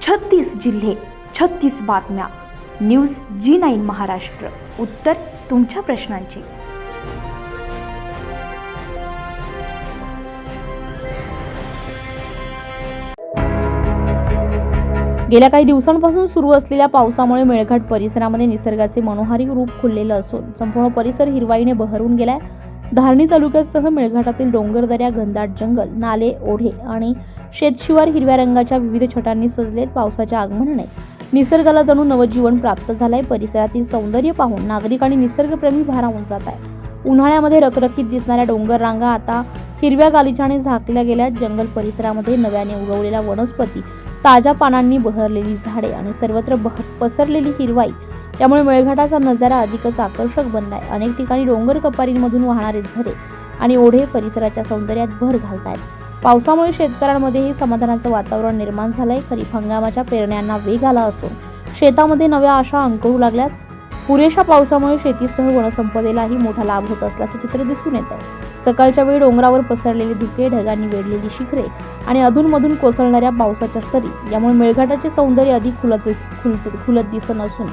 36 जिल्हे, 36 बातम्या. News G9 Maharashtra. उत्तर तुमच्या प्रश्नांची. गेल्या काही दिवसांपासून सुरू असलेल्या पावसामुळे मेळघाट परिसरामध्ये निसर्गाचे मनोहारी रूप खुललेलं असून संपूर्ण परिसर हिरवाईने बहरून गेलाय. धारणी तालुक्यासह मेळघाटातील डोंगरदऱ्या, घनदाट जंगल, नाले, ओढे आणि शेतशिवार हिरव्या रंगाच्या विविध छटांनी सजलेत. पावसाच्या आगमनाने निसर्गाला जणू नवजीवन प्राप्त झालंय. परिसरातील सौंदर्य पाहून नागरिक आणि निसर्गप्रेमी भारावून जात आहे. उन्हाळ्यामध्ये रखरखीत दिसणाऱ्या डोंगर रांगा आता हिरव्या गालिचाने झाकल्या गेल्या. जंगल परिसरामध्ये नव्याने उगवलेल्या वनस्पती, ताज्या पानांनी बहरलेली झाडे आणि सर्वत्र पसरलेली हिरवाई त्यामुळे मेळघाटाचा नजारा अधिकच आकर्षक बनलाय. अनेक ठिकाणी डोंगर कपारींमधून वाहणारे झरे आणि ओढे परिसराच्या सौंदर्यात भर घालतायत. पावसामुळे शेतकऱ्यांमध्येही समाधानाचं वातावरण निर्माण झालंय. खरीप हंगामाच्या पेरण्यांना वेग आला असून शेतामध्ये नव्या आशा अंकुरू लागल्यात. पुरेशा पावसामुळे शेतीसह वनसंपदेलाही मोठा लाभ होत असल्याचं चित्र दिसून येत आहे. सकाळच्या वेळी डोंगरावर पसरलेले धुके, ढगांनी वेढलेली शिखरे आणि अधूनमधून कोसळणाऱ्या पावसाच्या सरी यामुळे मेळघाटाचे सौंदर्य अधिक खुलत दिसत असून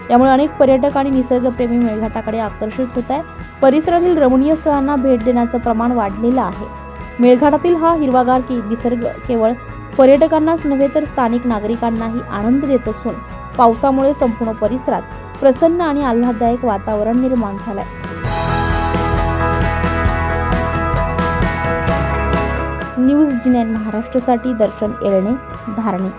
यामुळे अनेक पर्यटक आणि निसर्गप्रेमी मेळघाटाकडे आकर्षित होत आहे. परिसरातील रमणीय स्थळांना भेट देण्याचं प्रमाण वाढलेलं आहे. मेळघाटातील हा हिरवागार निसर्ग केवळ पर्यटकांनाच नव्हे तर स्थानिक नागरिकांनाही आनंद देत असून पावसामुळे संपूर्ण परिसरात प्रसन्न आणि आल्हाददायक वातावरण निर्माण झालंय. न्यूज G9 महाराष्ट्रासाठी दर्शन येळणे, धारणी.